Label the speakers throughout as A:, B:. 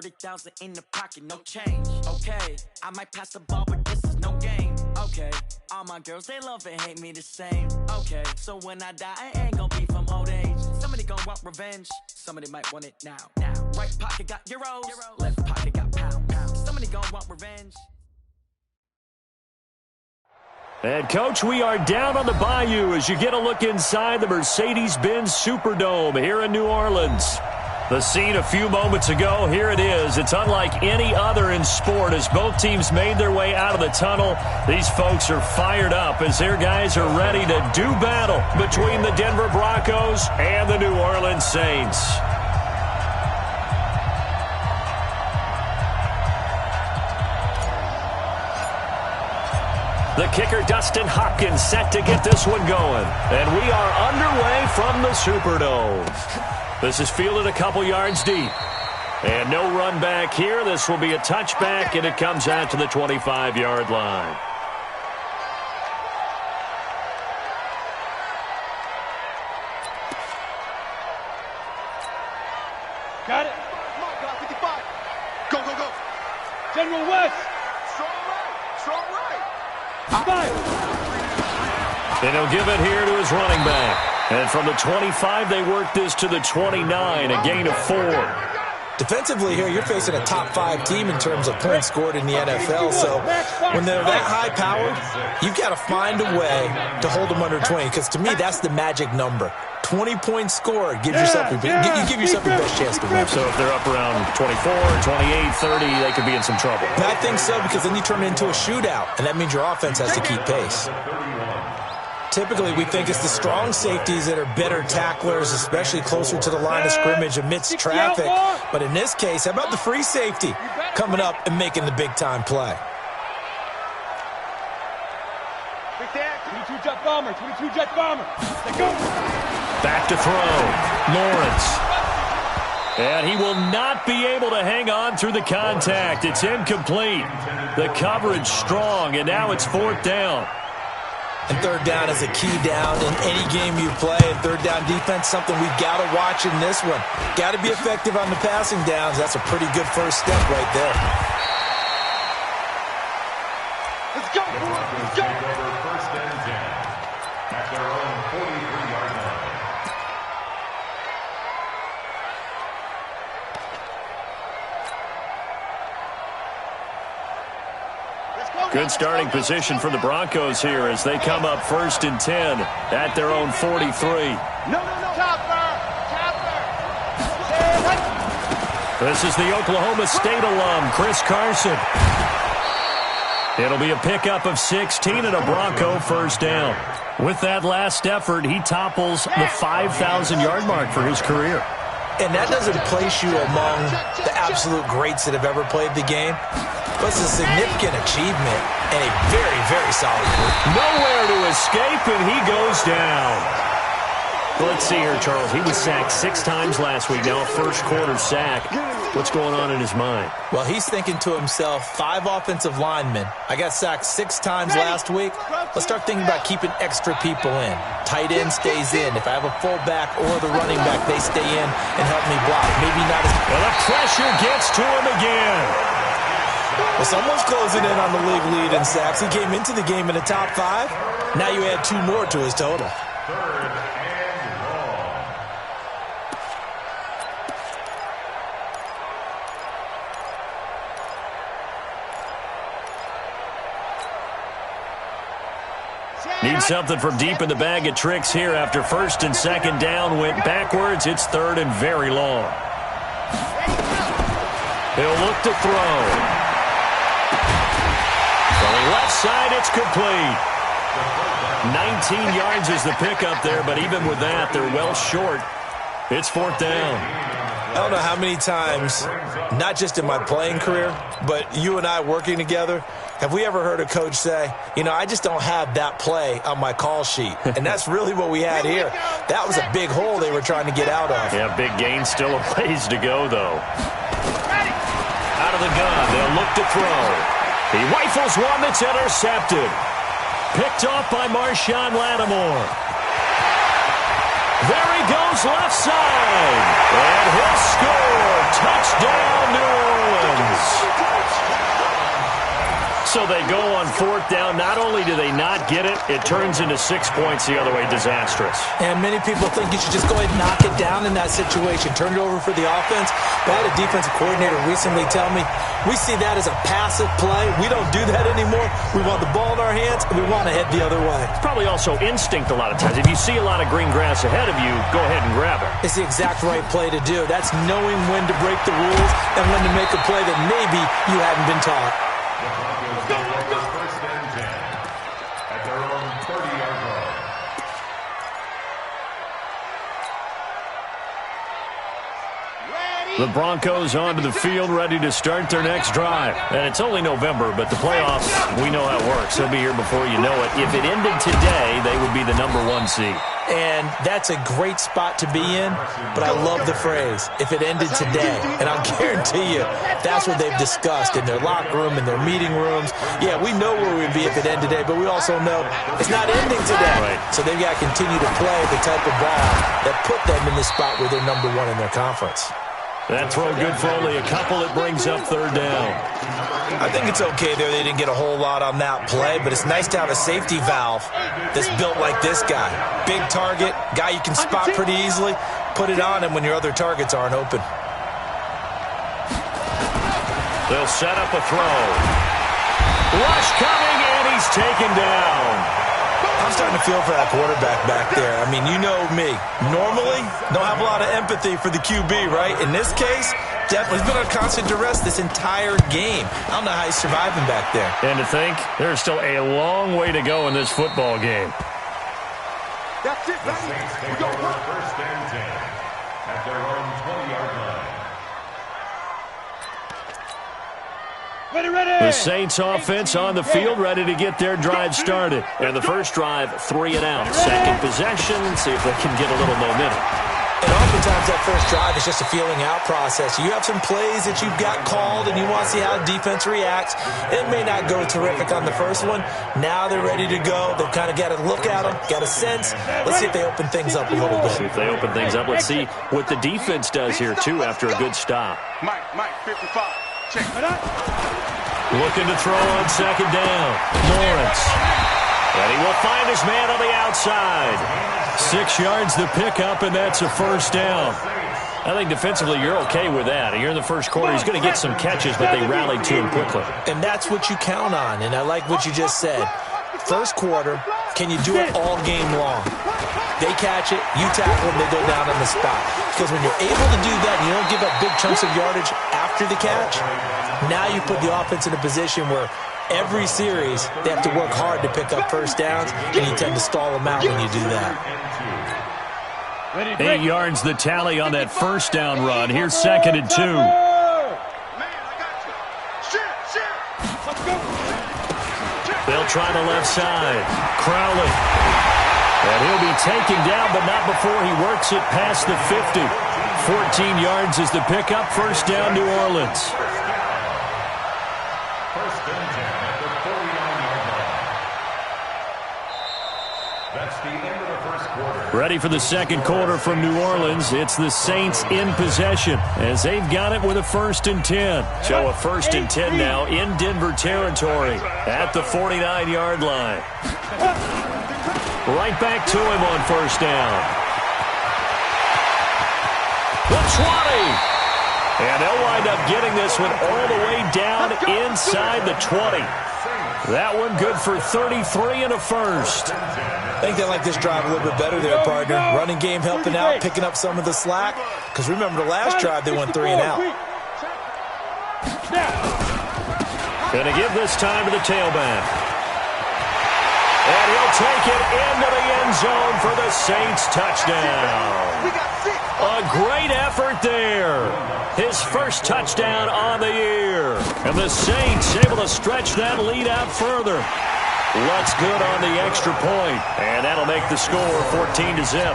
A: 30,000 in the pocket, no change. Okay, I might pass the ball, but this is no game. Okay, all my girls, they love and hate me the same. Okay, so when I die, I ain't gonna be from old age. Somebody gonna want revenge, somebody might want it now. Right pocket got euros, left pocket got pounds. Somebody gonna want revenge.
B: And, Coach, we are down on the bayou as you get a look inside the Mercedes-Benz Superdome here in New Orleans. The scene a few moments ago, here it is. It's unlike any other in sport as both teams made their way out of the tunnel. These folks are fired up as their guys are ready to do battle between the Denver Broncos and the New Orleans Saints. The kicker, Dustin Hopkins, set to get this one going. And we are underway from the Superdome. This is fielded a couple yards deep. And no run back here. This will be a touchback, and it comes out to the 25-yard line.
C: Got it.
D: Come on, 55. Go, go, go.
C: General West.
D: Strong right. Strong right.
B: And he'll give it here to his running back. And from the 25, they work this to the 29, a gain of 4.
E: Defensively here, you're facing a top-5 team in terms of points scored in the NFL. So when they're that high-powered, you've got to find a way to hold them under 20. Because to me, that's the magic number. 20 points scored. You give yourself your best chance to win.
B: So if they're up around 24, 28, 30, they could be in some trouble.
E: And I think so, because then you turn it into a shootout, and that means your offense has to keep pace. Typically, we think it's the strong safeties that are better tacklers, especially closer to the line of scrimmage amidst traffic. But in this case, how about the free safety coming up and making the big-time play?
C: 22 jet bomber, 22 jet bomber. Let's go.
B: Back to throw. Lawrence. And he will not be able to hang on through the contact. It's incomplete. The coverage strong, and now it's 4th down.
E: And 3rd down is a key down in any game you play. And 3rd down defense, something we've got to watch in this one. Got to be effective on the passing downs. That's a pretty good first step right there.
D: Let's go. Let's go. First and 10 at their own 43-yard line.
B: Good starting position for the Broncos here as they come up 1st and 10 at their own 43.
D: No. Chopper.
B: This is the Oklahoma State alum, Chris Carson. It'll be a pickup of 16 and a Bronco first down. With that last effort, he topples the 5,000-yard mark for his career.
E: And that doesn't place you among the absolute greats that have ever played the game. But it's a significant achievement and a very, very solid group.
B: Nowhere to escape, and he goes down. Let's see here, Charles. He was sacked 6 times last week. Now a first-quarter sack. What's going on in his mind?
E: Well, he's thinking to himself, 5 offensive linemen. I got sacked 6 times last week. Let's start thinking about keeping extra people in. Tight end stays in. If I have a fullback or the running back, they stay in and help me block. Maybe not as...
B: Well, the pressure gets to him again.
E: Well, someone's closing in on the league lead in sacks. He came into the game in the top 5. Now you add 2 more to his total.
D: 3rd and long.
B: Need something from deep in the bag of tricks here after 1st and 2nd down went backwards. It's 3rd and very long. He'll look to throw. Left side, it's complete. 19 yards is the pickup there, but even with that, they're well short. It's 4th down.
E: I don't know how many times, not just in my playing career, but you and I working together, have we ever heard a coach say, I just don't have that play on my call sheet. And that's really what we had here. That was a big hole they were trying to get out of.
B: Yeah, big gain, still a ways to go, though. Out of the gun, they'll look to throw. He rifles one that's intercepted. Picked off by Marshawn Lattimore. There he goes left side. And he'll score. Touchdown, New Orleans. So they go on fourth down. Not only do they not get it, it turns into 6 points the other way. Disastrous.
E: And many people think you should just go ahead and knock it down in that situation. Turn it over for the offense. But I had a defensive coordinator recently tell me, we see that as a passive play. We don't do that anymore. We want the ball in our hands, and we want to head the other way.
B: It's probably also instinct a lot of times. If you see a lot of green grass ahead of you, go ahead and grab it.
E: It's the exact right play to do. That's knowing when to break the rules and when to make a play that maybe you hadn't been taught.
D: First and 10 at their own 30-yard line.
B: The Broncos onto the field, ready to start their next drive. And it's only November, but the playoffs, we know how it works. They'll be here before you know it. If it ended today, they would be the #1 seed.
E: And that's a great spot to be in, but I love the phrase, if it ended today. And I'll guarantee you, that's what they've discussed in their locker room, in their meeting rooms. Yeah, we know where we'd be if it ended today, but we also know it's not ending today.
B: Right.
E: So they've got to continue to play the type of ball that put them in the spot where they're #1 in their conference.
B: That throw good for only a couple. It brings up third down.
E: I think it's okay there. They didn't get a whole lot on that play, but it's nice to have a safety valve that's built like this guy. Big target, guy you can spot pretty easily. Put it on him when your other targets aren't open.
B: They'll set up a throw. Rush coming, and he's taken down.
E: I'm starting to feel for that quarterback back there. I mean, you know me. Normally, don't have a lot of empathy for the QB, right? In this case, definitely he's been on constant duress this entire game. I don't know how he's surviving back there.
B: And to think, there's still a long way to go in this football game.
C: That's it,
D: The
C: baby.
D: Saints
C: We
D: take
C: go
D: over
C: work.
D: first and 10 at their own 20-yard line.
C: Ready.
B: The Saints offense on the field, ready to get their drive started. And the first drive, 3 and out. Second possession, see if they can get a little momentum.
E: And oftentimes that first drive is just a feeling out process. You have some plays that you've got called and you want to see how defense reacts. It may not go terrific on the first one. Now they're ready to go. They've kind of got to look at them, got a sense. Let's see if they open things up a little bit.
B: See if they open things up. Let's see what the defense does here, too, after a good stop.
C: Mike, 55. Check it out.
B: Looking to throw on second down. Lawrence. And he will find his man on the outside. 6 yards the pickup, and that's a first down. I think defensively you're okay with that. Here in the first quarter, he's going to get some catches, but they rallied to him quickly.
E: And that's what you count on, and I like what you just said. First quarter, can you do it all game long? They catch it, you tackle them, they go down on the spot. Because when you're able to do that and you don't give up big chunks of yardage after the catch, now you put the offense in a position where every series they have to work hard to pick up first downs, and you tend to stall them out when you do that.
B: 8 yards the tally on that first down run. Here's second and 2.
C: Man, I got you. Shit. Let's go.
B: They'll try the left side. Crowley. And he'll be taken down, but not before he works it past the 50. 14 yards is the pickup. First down, New Orleans.
D: First and 10 at the 49-yard line. That's the end of the first quarter.
B: Ready for the second quarter from New Orleans. It's the Saints in possession as they've got it with a 1st and 10. So a 1st and 10 now in Denver territory at the 49-yard line. Right back to him on first down. The 20. And they'll wind up getting this one all the way down inside the 20. That one good for 33 and a first.
E: I think they like this drive a little bit better there, partner. Running game helping out, picking up some of the slack. Because remember, the last drive they went 3 and out.
B: Going to give this time to the tailback. And he'll take it into the end zone for the Saints touchdown. A great effort there. His first touchdown on the year. And the Saints able to stretch that lead out further. Lutz good on the extra point. And that'll make the score 14-0.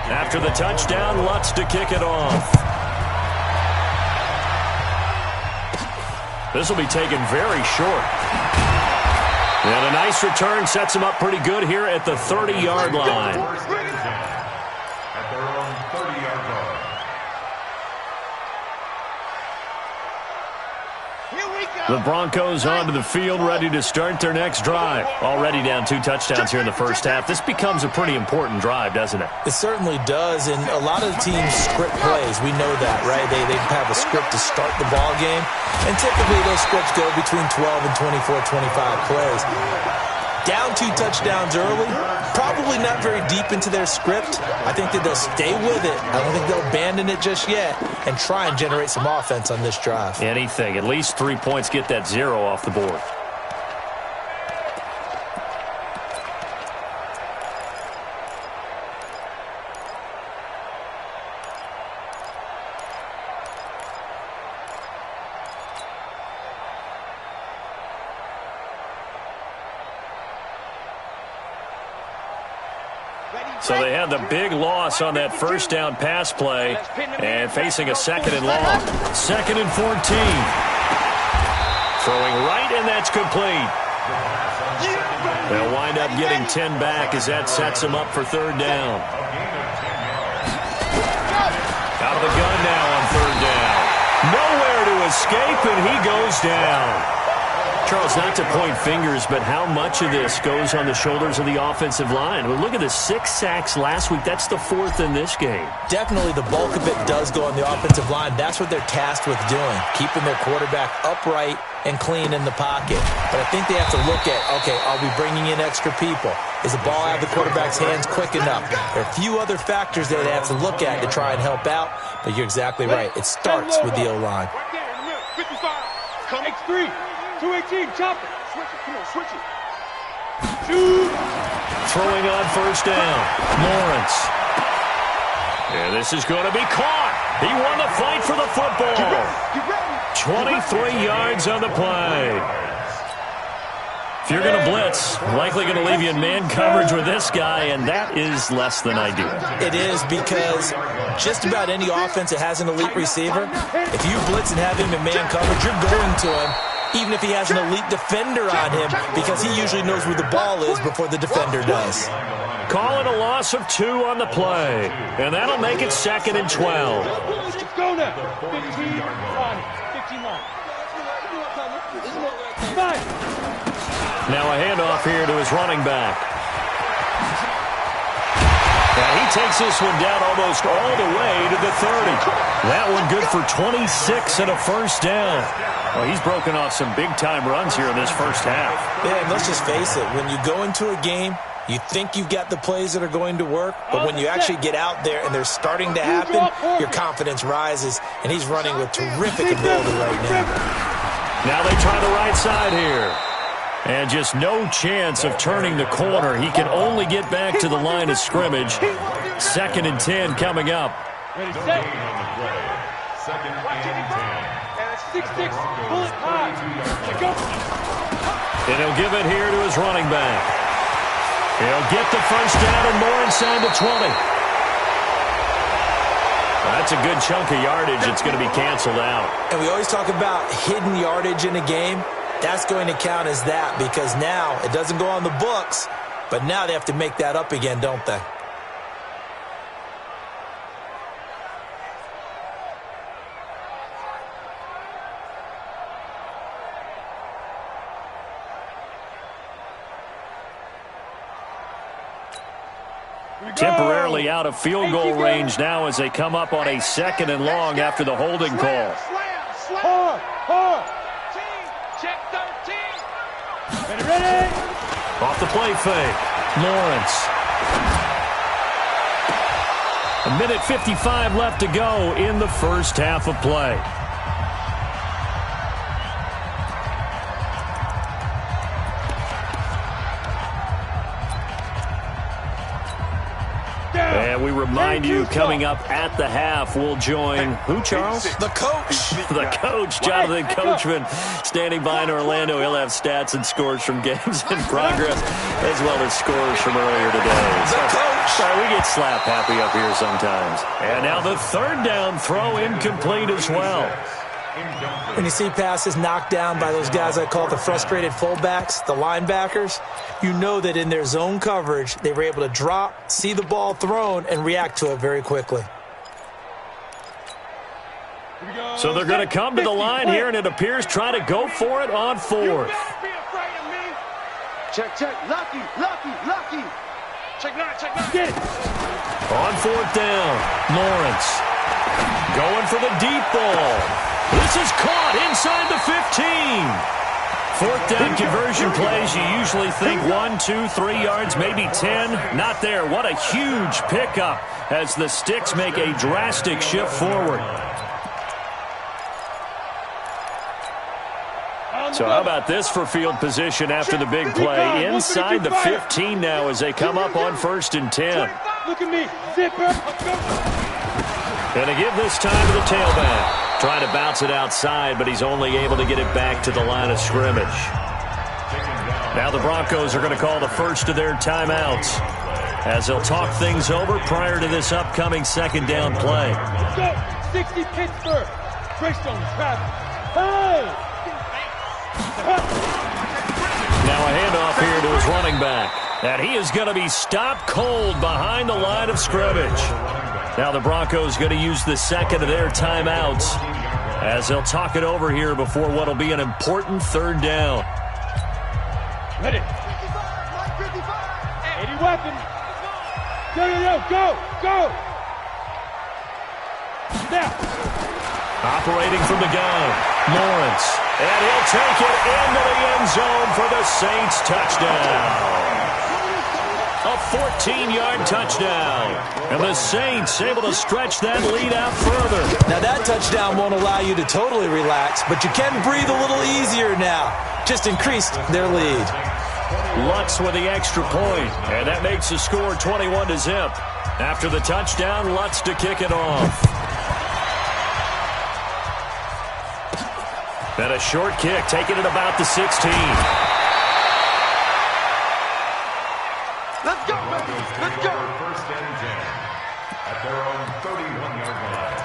B: After the touchdown, Lutz to kick it off. This will be taken very short. And a nice return sets him up pretty good here at the 30-yard line.
D: At their own 30-yard line.
B: The Broncos onto the field, ready to start their next drive. Already down 2 touchdowns here in the first half. This becomes a pretty important drive, doesn't it?
E: It certainly does, and a lot of the teams script plays. We know that, right? They have a script to start the ball game, and typically those scripts go between 12 and 24, 25 plays. Down 2 touchdowns early, probably not very deep into their script. I think that they'll stay with it. I don't think they'll abandon it just yet and try and generate some offense on this drive.
B: Anything. At least 3 points, get that 0 off the board. So they had the big loss on that first down pass play and facing a 2nd and long. 2nd and 14. Throwing right, and that's complete. They'll wind up getting 10 back as that sets them up for 3rd down. Out of the gun now on 3rd down. Nowhere to escape, and he goes down. Charles, not to point fingers, but how much of this goes on the shoulders of the offensive line? Well, look at the 6 sacks last week. That's the 4th in this game.
E: Definitely the bulk of it does go on the offensive line. That's what they're tasked with doing, keeping their quarterback upright and clean in the pocket. But I think they have to look at, okay, are we bringing in extra people? Is the ball out of the quarterback's hands quick enough? There are a few other factors that they have to look at to try and help out, but you're exactly right. It starts with the O-line.
C: Right there in the middle. 55. Come X3. 218, chop it. Switch it. Come on, switch it. Shoot.
B: Throwing on 1st down. Lawrence. Yeah, this is going to be caught. He won the fight for the football. 23 yards on the play. If you're going to blitz, likely going to leave you in man coverage with this guy, and that is less than ideal.
E: It is, because just about any offense that has an elite receiver, if you blitz and have him in man coverage, you're going to him, even if he has an elite defender on him, because he usually knows where the ball is before the defender does.
B: Calling a loss of 2 on the play, and that'll make it 2nd and 12.
C: Let's go now. 15 line. 15 line.
B: Now a handoff here to his running back. Now he takes this one down almost all the way to the 30. That one good for 26 and a 1st down. Well, he's broken off some big-time runs here in this first half.
E: Yeah, and let's just face it. When you go into a game, you think you've got the plays that are going to work, but when you actually get out there and they're starting to happen, your confidence rises, and he's running with terrific ability right now.
B: Now they try the right side here. And just no chance of turning the corner. He can only get back to the line of scrimmage. 2nd and 10 coming up.
C: Ready, set.
D: 2nd and 10.
C: And 6-6, bullet high. Let go.
B: And he'll give it here to his running back. He'll get the 1st down and more inside the 20. That's a good chunk of yardage. It's going to be canceled out.
E: And we always talk about hidden yardage in a game. That's going to count as that, because now it doesn't go on the books, but now they have to make that up again, don't they?
B: Temporarily out of field goal range now as they come up on a 2nd and long after the holding call.
C: Hard, hard. Check 13. Ready.
B: Off the play fake. Lawrence. 1:55 left to go in the first half of play. And we remind you, coming up at the half, we'll join who, Charles?
E: The coach.
B: The coach, Jonathan Coachman, standing by in Orlando. He'll have stats and scores from games in progress, as well as scores from earlier today.
E: The coach.
B: Sorry, we get slap happy up here sometimes. And now the 3rd down throw incomplete as well.
E: When you see passes knocked down by those guys I call the frustrated fullbacks, the linebackers, you know that in their zone coverage, they were able to drop, see the ball thrown, and react to it very quickly.
B: So they're going to come to the line here, and it appears try to go for it on fourth.
C: Check, check. Lucky. Check nine. Get it.
B: On fourth down, Lawrence going for the deep ball. This is caught inside the 15. Fourth down conversion plays, you usually think 1, 2, 3 yards, maybe 10. Not there. What a huge pickup as the Sticks make a drastic shift forward. So how about this for field position after the big play? Inside the 15 now as they come up on 1st and 10.
C: Look at me. Zipper.
B: Going to give this time to the tailback. Trying to bounce it outside, but he's only able to get it back to the line of scrimmage. Now the Broncos are going to call the first of their timeouts as they'll talk things over prior to this upcoming 2nd down play.
C: Let's go. 60 Pittsburgh. Greystone, Travis. Hey!
B: Now a handoff here to his running back. And he is going to be stopped cold behind the line of scrimmage. Now the Broncos going to use the 2nd of their timeouts as they'll talk it over here before what will be an important 3rd down.
C: Ready. 80 weapons. Go. Now.
B: Operating from the gun, Lawrence. And he'll take it into the end zone for the Saints touchdown. A 14-yard touchdown. And the Saints able to stretch that lead out further.
E: Now that touchdown won't allow you to totally relax, but you can breathe a little easier now. Just increased their lead.
B: Lutz with the extra point, and that makes the score 21-0. After the touchdown, Lutz to kick it off. And a short kick, taking it about the 16.
C: Let's go, baby. Let's go.
D: 1st and 10 at their own 31-yard line.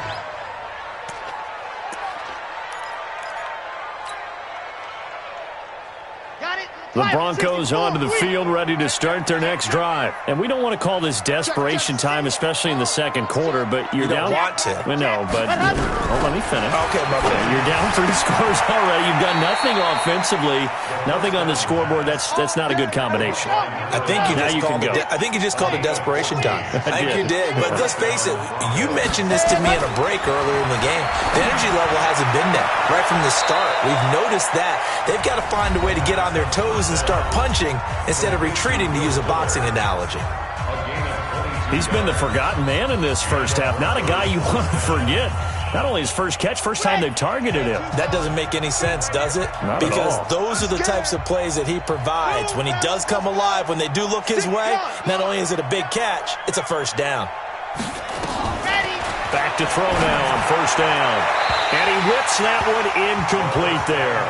B: The Broncos onto the field, ready to start their next drive. And we don't want to call this desperation time, especially in the 2nd quarter, but you're down.
E: You don't want to.
B: We know, but let me finish.
E: Okay, my bad.
B: You're down 3 scores already. You've done nothing offensively, nothing on the scoreboard. That's not a good combination.
E: I think you just called it desperation time. I think you did. But let's face it, you mentioned this to me in a break earlier in the game. The energy level hasn't been there right from the start. We've noticed that. They've got to find a way to get on their toes and start punching instead of retreating, to use a boxing analogy.
B: He's been the forgotten man in this first half. Not a guy you want to forget. Not only his first catch, first time they've targeted him.
E: That doesn't make any sense, does it?
B: Not
E: because
B: at all.
E: Those are the types of plays that he provides. When he does come alive, when they do look his way, not only is it a big catch, it's a first down.
B: Back to throw now on 1st down. And he whips that one incomplete there.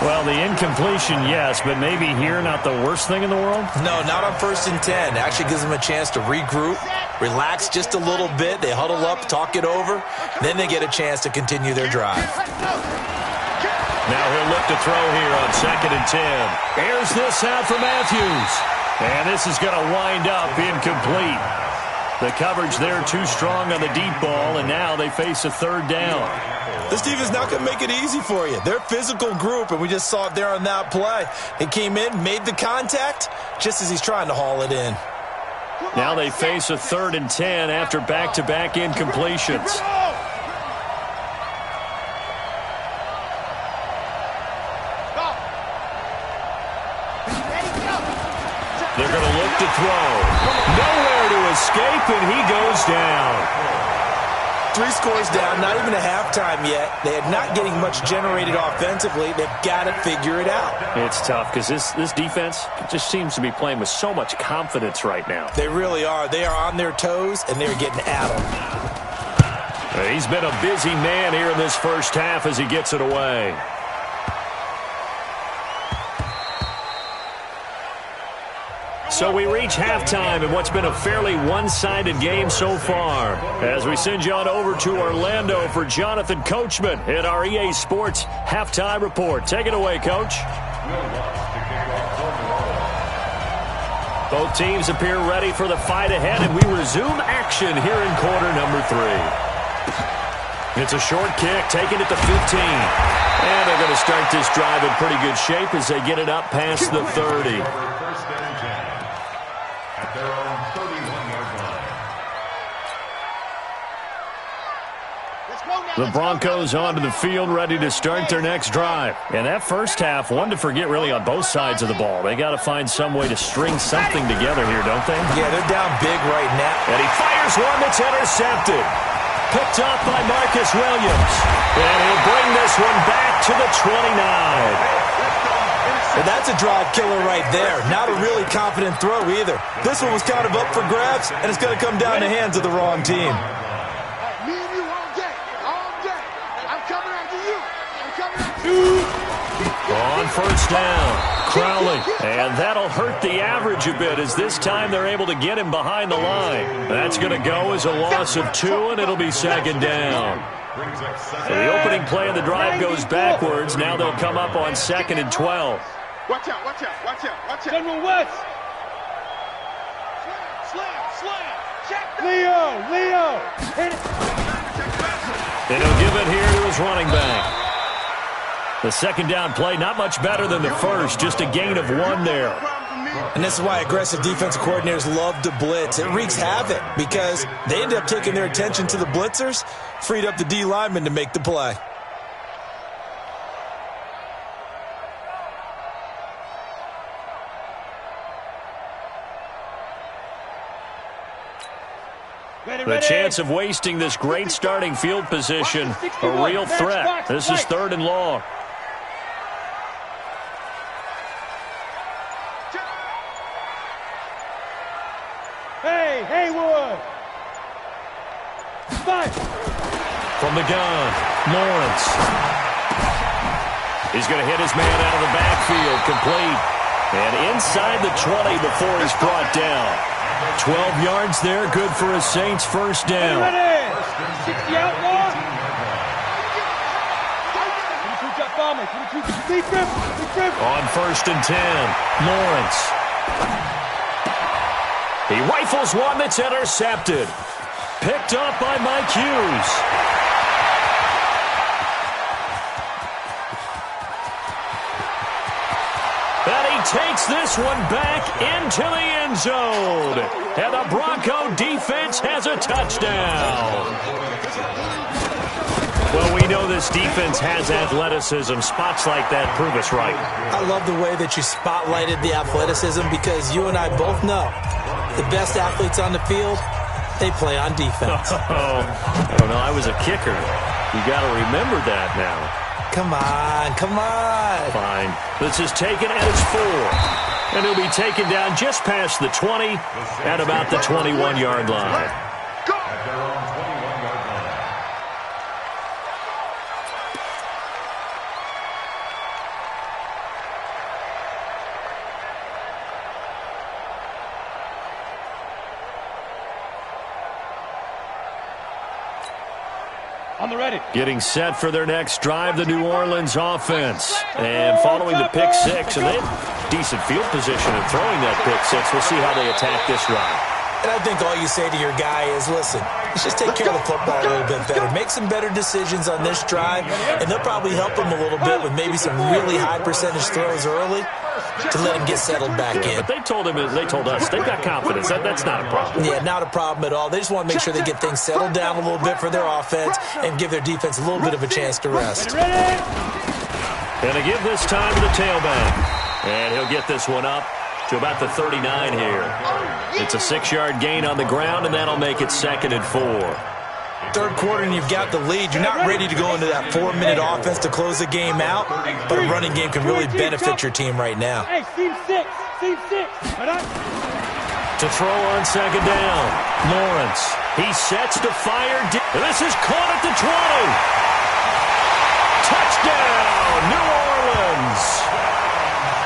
B: Well, the incompletion, yes, but maybe here not the worst thing in the world?
E: No, not on 1st and 10. Actually gives them a chance to regroup, relax just a little bit. They huddle up, talk it over. Then they get a chance to continue their drive.
B: Now he'll look to throw here on 2nd and 10. Airs this out for Matthews. And this is going to wind up incomplete. The coverage there too strong on the deep ball, and now they face a 3rd down.
E: This defense not going to make it easy for you. They're a physical group, and we just saw it there on that play. He came in, made the contact, just as he's trying to haul it in.
B: Now they face a 3rd and 10 after back-to-back incompletions. They're going to look to throw. Nowhere to escape, and he goes down.
E: 3 scores down, not even a halftime yet. They are not getting much generated offensively. They've got to figure it out.
B: It's tough because this defense just seems to be playing with so much confidence right now.
E: They really are. They are on their toes, and they're getting at them.
B: He's been a busy man here in this first half as he gets it away. So we reach halftime in what's been a fairly one-sided game so far. As we send you on over to Orlando for Jonathan Coachman in our EA Sports Halftime Report. Take it away, Coach. Both teams appear ready for the fight ahead, and we resume action here in quarter number 3. It's a short kick, taking it to 15. And they're going to start this drive in pretty good shape as they get it up past the 30. The Broncos onto the field, ready to start their next drive. And that first half, one to forget really on both sides of the ball. They got to find some way to string something together here, don't they?
E: Yeah, they're down big right now.
B: And he fires one that's intercepted. Picked up by Marcus Williams. And he'll bring this one back to the 29.
E: Well, that's a drive killer right there. Not a really confident throw either. This one was kind of up for grabs, and it's going to come down the hands of the wrong team.
B: On first down, Crowley. And that'll hurt the average a bit as this time they're able to get him behind the line. That's going to go as a loss of 2, and it'll be second down. So the opening play of the drive goes backwards. Now they'll come up on 2nd and 12.
C: Watch out, watch out, watch out, watch out. General West. Slam. Leo. Hit it.
B: And he'll give it here to his running back. The second down play, not much better than the first, just a gain of 1 there.
E: And this is why aggressive defensive coordinators love to blitz. It wreaks havoc because they end up taking their attention to the blitzers, freed up the D lineman to make the play.
B: The chance of wasting this great starting field position, a real threat. This is 3rd and long.
C: Hey, Haywood! Five!
B: From the gun, Lawrence. He's going to hit his man out of the backfield, complete. And inside the 20 before he's brought down. 12 yards there, good for a Saints first down.
C: 60 outlaw!
B: On 1st and 10, Lawrence. He rifles one that's intercepted. Picked up by Mike Hughes. And he takes this one back into the end zone. And the Bronco defense has a touchdown. Well, we know this defense has athleticism. Spots like that prove us right.
E: I love the way that you spotlighted the athleticism because you and I both know the best athletes on the field, they play on defense.
B: I don't know. I was a kicker. You got to remember that now.
E: Come on.
B: Fine. This is taken at his 4. And he'll be taken down just past the 20 at about the 21-yard line.
C: On the ready.
B: Getting set for their next drive, the New Orleans offense. And following the pick 6, and they have decent field position in throwing that pick 6. We'll see how they attack this drive.
E: And I think all you say to your guy is, listen, let's just take care of the football a little bit better. Make some better decisions on this drive, and they'll probably help him a little bit with maybe some really high percentage throws early to let him get settled back in.
B: But they told us they've got confidence. That's not a problem.
E: Yeah, not a problem at all. They just want to make sure they get things settled down a little bit for their offense and give their defense a little bit of a chance to rest.
B: And to give this time to the tailback. And he'll get this one up to about the 39 here. It's a 6-yard gain on the ground, and that'll make it 2nd and 4.
E: Third quarter and you've got the lead. You're not ready to go into that 4-minute offense to close the game out, but a running game can really benefit your team right now.
C: Hey, team 6.
B: To throw on 2nd down, Lawrence. He sets to fire. This is caught at the 20. Touchdown, New Orleans.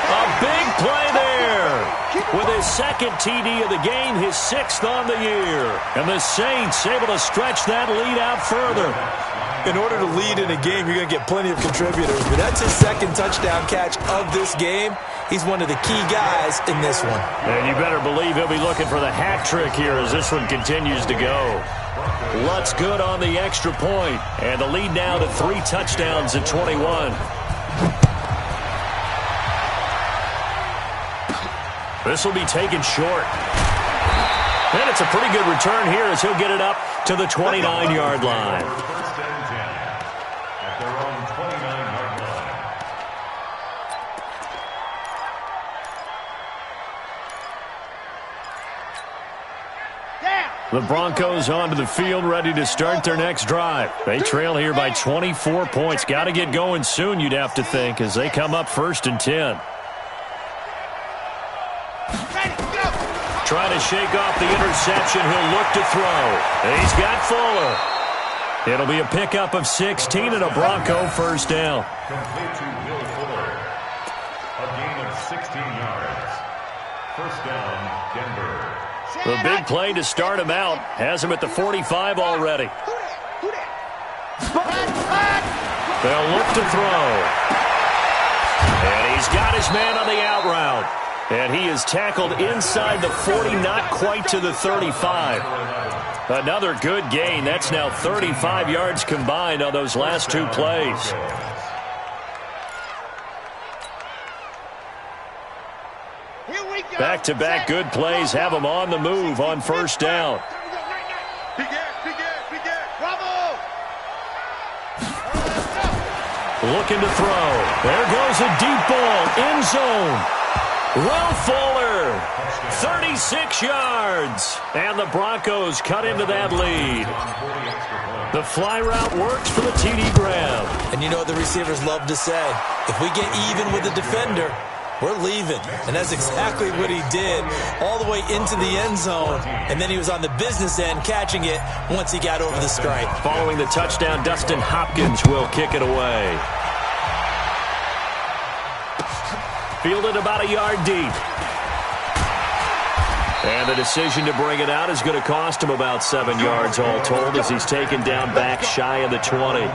B: A big play there. with his second TD of the game, his 6th on the year. And the Saints able to stretch that lead out further.
E: In order to lead in a game, you're going to get plenty of contributors, but that's his second touchdown catch of this game. He's one of the key guys in this one.
B: And you better believe he'll be looking for the hat trick here as this one continues to go. Lutz good on the extra point, and the lead now to 3 touchdowns at 21. This will be taken short. And it's a pretty good return here as he'll get it up to the 29-yard line.
D: First and 10 at their own 29-yard line.
B: The Broncos onto the field, ready to start their next drive. They trail here by 24 points. Got to get going soon, you'd have to think, as they come up 1st and 10. Trying to shake off the interception. He'll look to throw. He's got Fuller. It'll be a pickup of 16 and a Bronco first down.
D: Complete to Will Fuller. A gain of 16 yards. First down, Denver.
B: The big play to start him out has him at the 45 already. They'll look to throw. And he's got his man on the out route. And he is tackled inside the 40, not quite to the 35. Another good gain. That's now 35 yards combined on those last 2 plays. Back-to-back good plays have him on the move on first down. Looking to throw. There goes a deep ball. End zone. Will Fuller, 36 yards. And the Broncos cut into that lead. The fly route works for the TD grab.
E: And you know what the receivers love to say? If we get even with the defender, we're leaving. And that's exactly what he did, all the way into the end zone. And then he was on the business end catching it once he got over the stripe.
B: Following the touchdown, Dustin Hopkins will kick it away. Fielded about a yard deep. And the decision to bring it out is going to cost him about 7 yards all told as he's taken down back shy of the 20.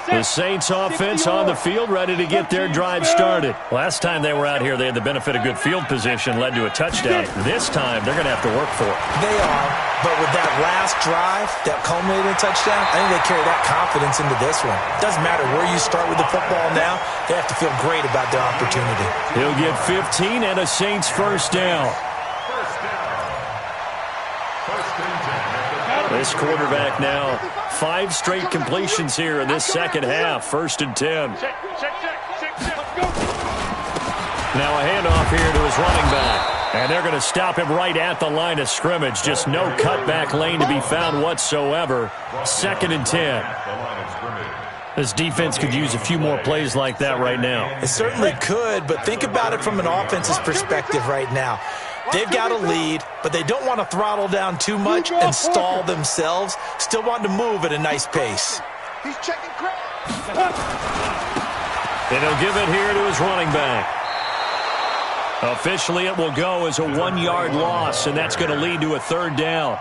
B: The Saints offense on the field, ready to get their drive started. Last time they were out here, they had the benefit of good field position, led to a touchdown. This time, they're going to have to work for it.
E: They are, but with that last drive, that culminated in a touchdown, I think they carry that confidence into this one. Doesn't matter where you start with the football now, they have to feel great about their opportunity.
B: He'll get 15 and a Saints first down. This quarterback now, 5 straight completions here in this second half. 1st and 10. Now a handoff here to his running back. And they're going to stop him right at the line of scrimmage. Just no cutback lane to be found whatsoever. 2nd and 10. This defense could use a few more plays like that right now.
E: It certainly could, but think about it from an offense's perspective right now. They've got a lead, but they don't want to throttle down too much and stall themselves. Still want to move at a nice pace.
C: He's checking crap.
B: And he'll give it here to his running back. Officially, it will go as a 1-yard loss, and that's going to lead to a 3rd down.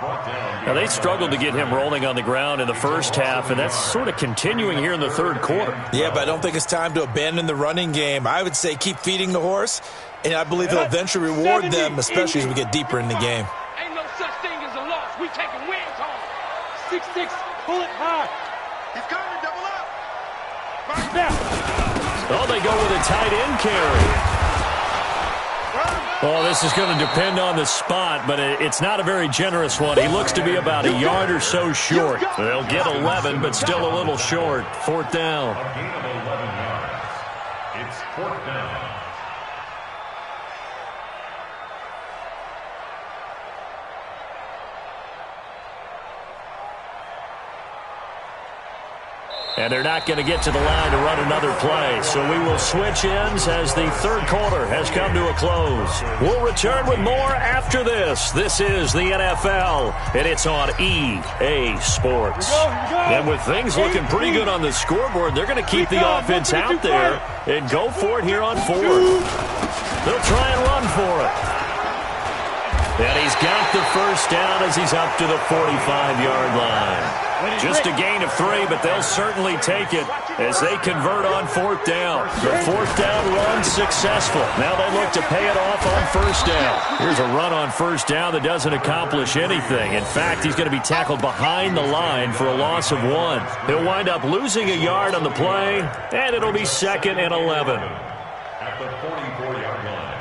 B: Now, they struggled to get him rolling on the ground in the first half, and that's sort of continuing here in the 3rd quarter.
E: Yeah, but I don't think it's time to abandon the running game. I would say keep feeding the horse, and I believe he'll eventually reward them, especially as we get deeper in the game.
C: Ain't no such thing as a loss. We taking wins home. 6-6, pull it high. He's coming, double up. Right now.
B: Oh, they go with a tight end carry. Well, this is going to depend on the spot, but it's not a very generous one. He looks to be about a yard or so short. They'll get 11, but still a little short. 4th down.
D: A gain of 11 yards. It's 4th down.
B: And they're not going to get to the line to run another play. So we will switch ends as the third quarter has come to a close. We'll return with more after this. This is the NFL, and it's on EA Sports. And with things looking pretty good on the scoreboard, they're going to keep the offense out there and go for it here on fourth. They'll try and run for it. And he's got the first down as he's up to the 45-yard line. Just a gain of 3, but they'll certainly take it as they convert on fourth down. The fourth down run successful. Now they look to pay it off on first down. Here's a run on first down that doesn't accomplish anything. In fact, he's going to be tackled behind the line for a loss of 1. He'll wind up losing a yard on the play, and it'll be 2nd and 11.
D: At the 44-yard line.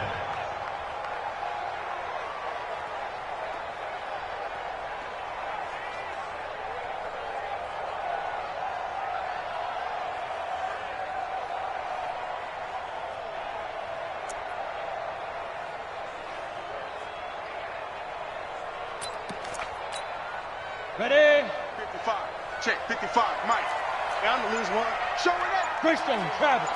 C: Ready?
F: 55. Check. 55. Mike. Down to lose one. Showing it.
C: Christian, Travis.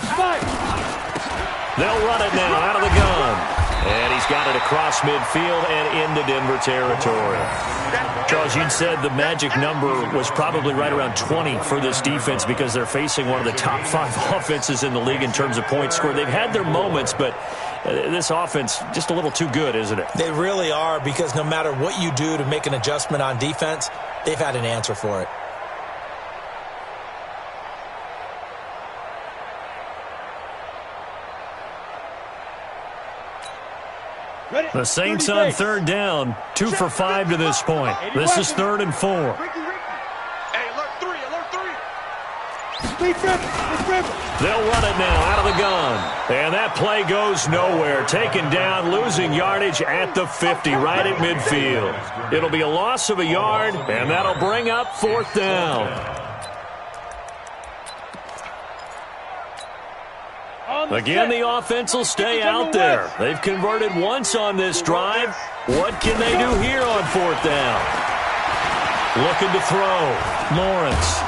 C: Spike.
B: They'll run it now out of the gun. And he's got it across midfield and into Denver territory. Charles, you said the magic number was probably right around 20 for this defense because they're facing one of the top 5 offenses in the league in terms of points scored. They've had their moments, but this offense just a little too good, isn't it?
E: They really are, because no matter what you do to make an adjustment on defense, they've had an answer for it.
B: The Saints on third down, 2 for 5 to this point. This is 3rd and 4.
F: Hey, alert 3, alert 3.
B: They'll run it now out of the gun. And that play goes nowhere. Taken down, losing yardage at the 50, right at midfield. It'll be a loss of a yard, and that'll bring up 4th down. Again, the offense will stay out there. They've converted once on this drive. What can they do here on 4th down? Looking to throw. Lawrence.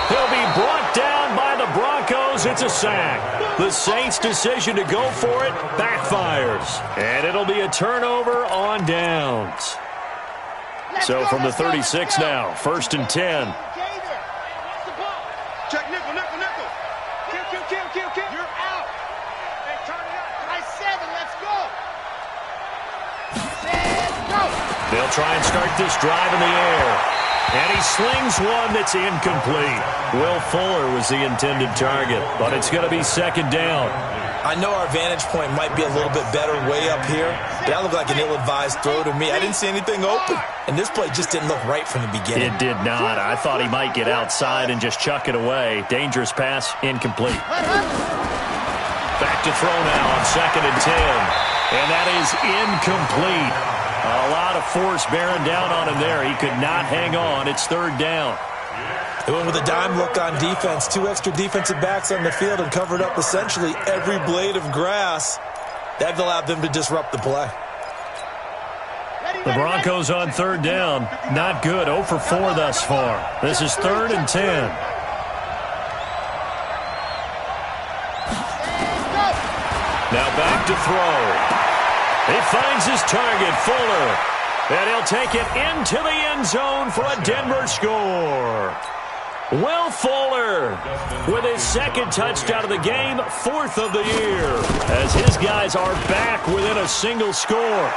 B: He'll be brought down by the Broncos. It's a sack. The Saints' decision to go for it backfires. And it'll be a turnover on downs. So from the 36 now, 1st and 10.
F: Check nickel, nickel, nickel. Kill. You're out. Hey, turn it up. Try 7. Let's go. Let's go.
B: They'll try and start this drive in the air. And he slings one that's incomplete. Will Fuller was the intended target, but it's going to be 2nd down.
E: I know our vantage point might be a little bit better way up here, but that looked like an ill-advised throw to me. I didn't see anything open, and this play just didn't look right from the beginning.
B: It did not. I thought he might get outside and just chuck it away. Dangerous pass, incomplete. Back to throw now on 2nd and 10. And that is incomplete. A lot of force bearing down on him there. He could not hang on. It's 3rd down.
E: They went with a dime look on defense. 2 extra defensive backs on the field and covered up essentially every blade of grass. That allowed them to disrupt the play.
B: The Broncos on 3rd down. Not good. 0 for 4 thus far. This is 3rd and 10. Now back to throw. He finds his target, Fuller. And he'll take it into the end zone for a Denver score. Will Fuller with his 2nd touchdown of the game, 4th of the year, as his guys are back within a single score.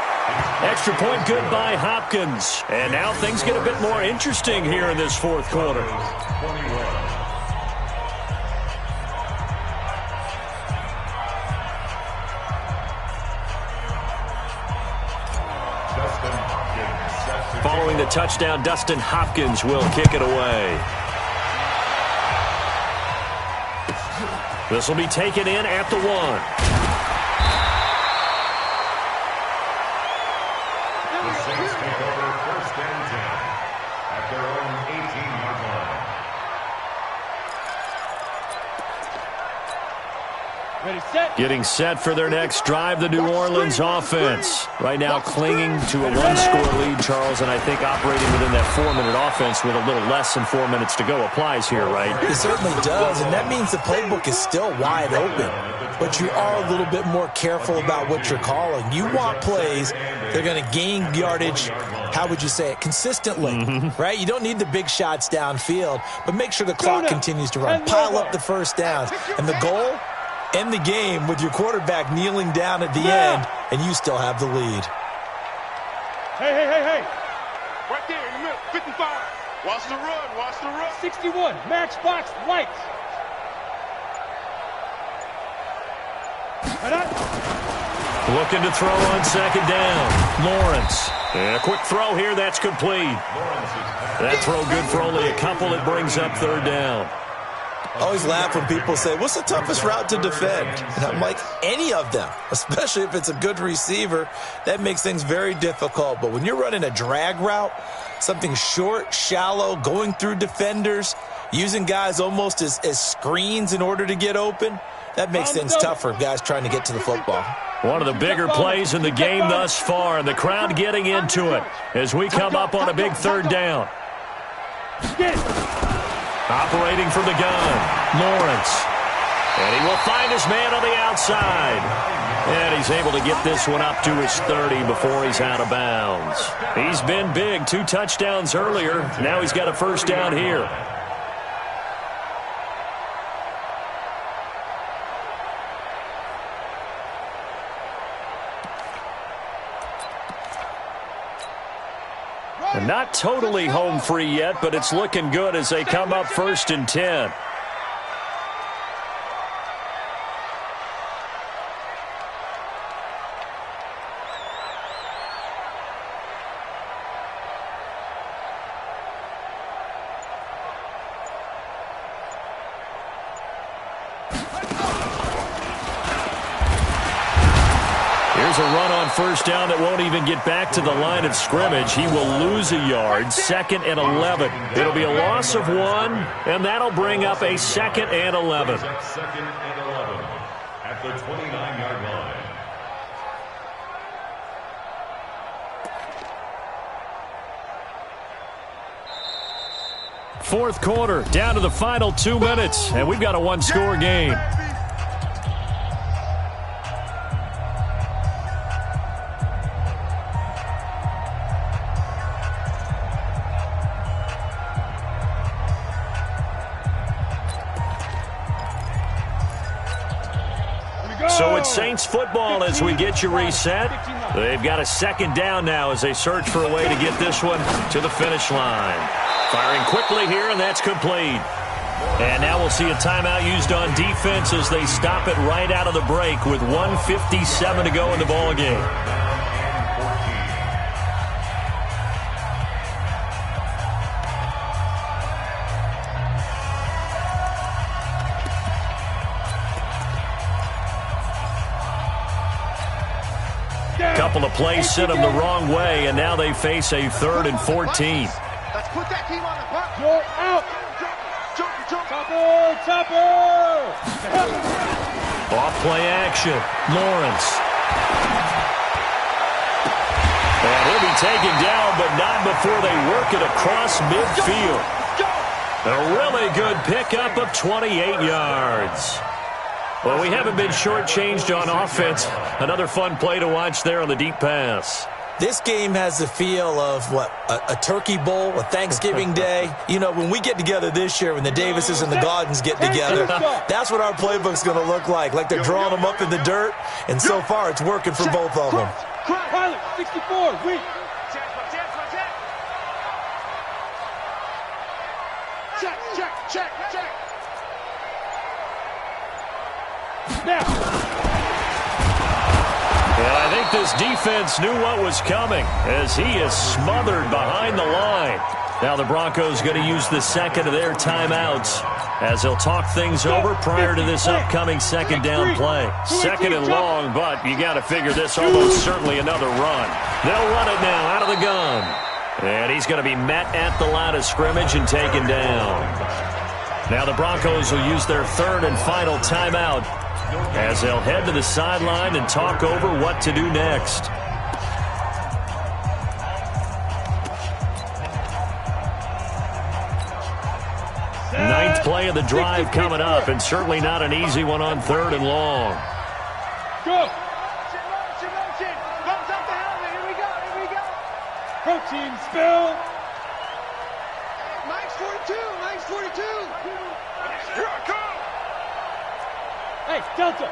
B: Extra point good by Hopkins. And now things get a bit more interesting here in this 4th quarter. Following the touchdown, Dustin Hopkins will kick it away. This will be taken in at the 1.
D: The Saints take over 1st and 10 at their own 18-yard line.
C: Ready, set.
B: Getting set for their next drive, the New Orleans offense. Right now clinging to a one-score lead, Charles, and I think operating within that 4-minute offense with a little less than 4 minutes to go applies here, right?
E: It certainly does, and that means the playbook is still wide open. But you are a little bit more careful about what you're calling. You want plays that are going to gain yardage, how would you say it, consistently, right? You don't need the big shots downfield, but make sure the clock continues to run. Pile up the first downs. And the goal, end the game with your quarterback kneeling down at the end, and you still have the lead.
C: Hey.
F: Right there in the middle, 55. Watch the run.
C: 61, matchbox lights.
B: Looking to throw on second down. Lawrence. And a quick throw here. That's complete. That throw good for only a couple. It brings up third down.
E: I always laugh when people say, what's the toughest route to defend? And I'm like, any of them, especially if it's a good receiver. That makes things very difficult. But when you're running a drag route, something short, shallow, going through defenders, using guys almost as screens in order to get open, that makes things tough for guys trying to get to the football.
B: One of the bigger plays in the game thus far, and the crowd getting into it as we come up on a big third down. Operating from the gun, Lawrence. And he will find his man on the outside. And he's able to get this one up to his 30 before he's out of bounds. He's been big, 2 touchdowns earlier. Now he's got a first down here. And not totally home free yet, but it's looking good as they come up 1st and 10. Here's a run on first down that won't even get back to the line of scrimmage. He will lose a yard. 2nd and 11. It'll be a loss of 1, and that'll bring up a 2nd and 11.
D: 2nd and 11 at the 29-yard line.
B: Fourth quarter, down to the final 2 minutes, and we've got a one-score game. So it's Saints football as we get you reset. They've got a 2nd down now as they search for a way to get this one to the finish line. Firing quickly here, and that's complete. And now we'll see a timeout used on defense as they stop it right out of the break with 1:57 to go in the ballgame. Couple of plays sent them the wrong way, and now they face a 3rd and 14.
F: Let's put that team on the buck.
C: You're out. Chopper.
B: Off play action. Lawrence. And he'll be taken down, but not before they work it across midfield. A really good pickup of 28 yards. Well, we haven't been shortchanged on offense. Another fun play to watch there on the deep pass.
E: This game has the feel of, a turkey bowl, a Thanksgiving day. You know, when we get together this year, when the Davises and the Gaudens get together, that's what our playbook's going to look like they're drawing them up in the dirt, and so far it's working for both of them.
C: Pilot, 64, weak.
F: Check.
C: Now.
B: And I think this defense knew what was coming as he is smothered behind the line. Now the Broncos going to use the 2nd of their timeouts as they'll talk things over prior to this upcoming 2nd down play. 2nd and long, but you got to figure this almost certainly another run. They'll run it now out of the gun. And he's going to be met at the line of scrimmage and taken down. Now the Broncos will use their 3rd and final timeout as they'll head to the sideline and talk over what to do next. Ninth play of the drive coming up, and certainly not an easy one on 3rd and long.
C: Go! Protein spill!
F: Mike's 42! Mike's 42!
C: Here I come! Hey, Delta!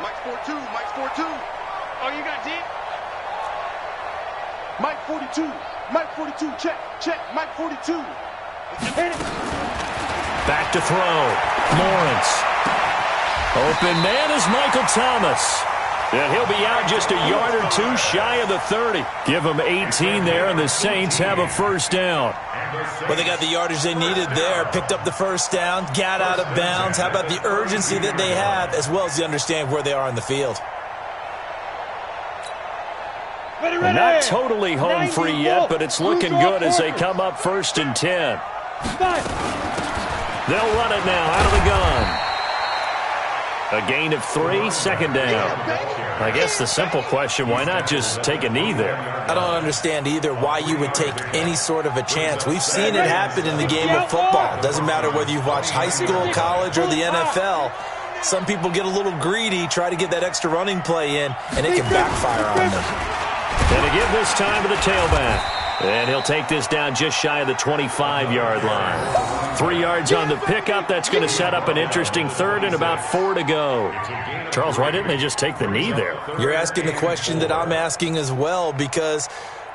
F: Mike's 42! Mike's 42! Oh, you got deep? Mike 42! Mike 42! Check! Check! Mike 42!
C: Hit it!
B: Back to throw. Lawrence. Open man is Michael Thomas. And he'll be out just a yard or two shy of the 30. Give him 18 there, and the Saints have a first down.
E: Well, they got the yardage they needed there, picked up the first down, got out of bounds. How about the urgency that they have, as well as the understand where they are on the field?
C: Ready, ready.
B: Not totally home free yet, but it's looking good as they come up 1st and 10. They'll run it now out of the gun. A gain of 3, 2nd down. I guess the simple question, why not just take a knee there?
E: I don't understand either why you would take any sort of a chance. We've seen it happen in the game of football. Doesn't matter whether you've watched high school, college, or the NFL. Some people get a little greedy, try to get that extra running play in, and it can backfire on them.
B: And to give this time to the tailback. And he'll take this down just shy of the 25-yard line. 3 yards on the pickup. That's going to set up an interesting 3rd and about 4 to go. Charles, why didn't they just take the knee there?
E: You're asking the question that I'm asking as well, because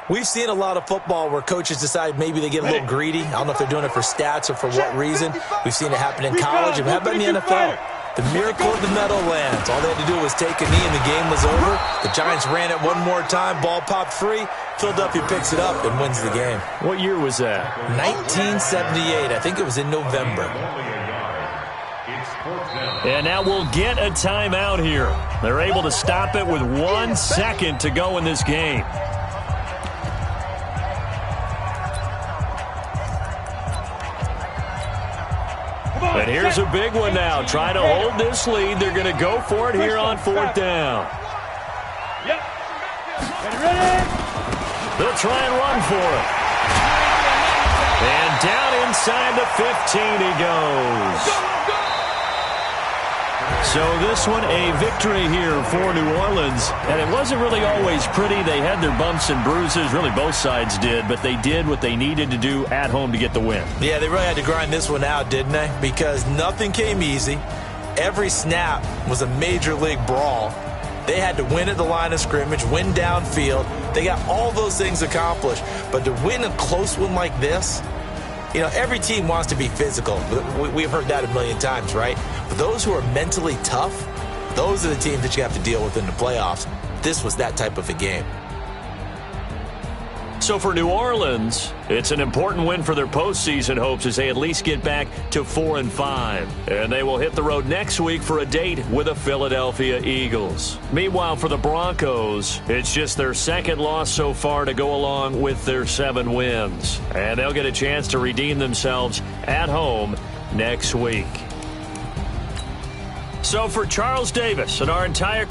E: we've seen a lot of football where coaches decide maybe they get a little greedy. I don't know if they're doing it for stats or for what reason. We've seen it happen in college. And how about in the NFL? The miracle of the Meadowlands. All they had to do was take a knee and the game was over. The Giants ran it one more time. Ball popped free. Philadelphia picks it up and wins the game.
B: What year was that?
E: 1978. I think it was in November.
B: And now we'll get a timeout here. They're able to stop it with 1 second to go in this game. And here's a big one now. Trying to hold this lead. They're going to go for it here on 4th down.
C: Yep. Ready?
B: They'll try and run for it. And down inside the 15 he goes. So this one a victory here for New Orleans. And it wasn't really always pretty. They had their bumps and bruises. Really both sides did. But they did what they needed to do at home to get the win.
E: Yeah, they really had to grind this one out, didn't they? Because nothing came easy. Every snap was a major league brawl. They had to win at the line of scrimmage, win downfield. They got all those things accomplished. But to win a close one like this, you know, every team wants to be physical. We've heard that a million times, right? But those who are mentally tough, those are the teams that you have to deal with in the playoffs. This was that type of a game.
B: So for New Orleans, it's an important win for their postseason hopes as they at least get back to 4-5. And they will hit the road next week for a date with the Philadelphia Eagles. Meanwhile, for the Broncos, it's just their 2nd loss so far to go along with their 7 wins. And they'll get a chance to redeem themselves at home next week. So for Charles Davis and our entire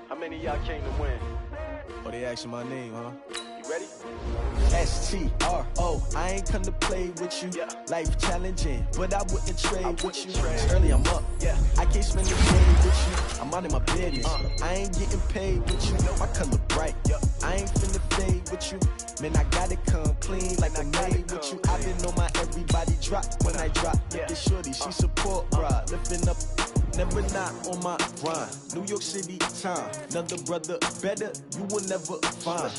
F: How many of y'all came to win?
G: Oh, they asking my name, huh?
F: You ready?
G: S-T-R-O, I ain't come to play with you. Life challenging, but I wouldn't trade with you. It's early, I'm up. I can't spend the day with you. I'm out in my business. I ain't getting paid with you. My color bright. I ain't finna fade with you. Man, I gotta come clean like I made with you. I been on my everybody drop when I drop. Look at shorty, she support ride. Lifting up, never not on my grind. New York City time. Another brother better, you will never find.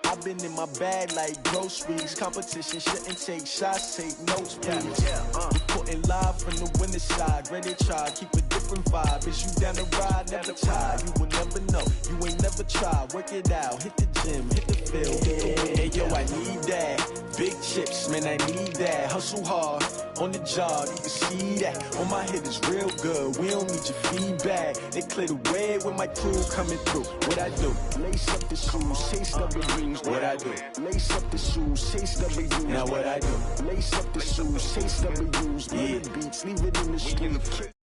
G: I've been in my bag like groceries. Competition shouldn't take shots, take notes, please. Reporting live from the winning side. Ready to try, keep a different vibe. Is you down the ride, never try. You will never know, you ain't never try. Work it out, hit the gym, hit the field, hit the win. Hey yo, I need that. Big chips, man, I need that. Hustle hard, on the job, you can see that. On my head is real good, we don't need your feedback. They clear the way when my crew coming through. What I do? Lace up the shoes, chase W's. What I do? Lace up the shoes, chase W's. Now what I do? Lace up the shoes, chase W's. Yeah, beats, leave it in the street.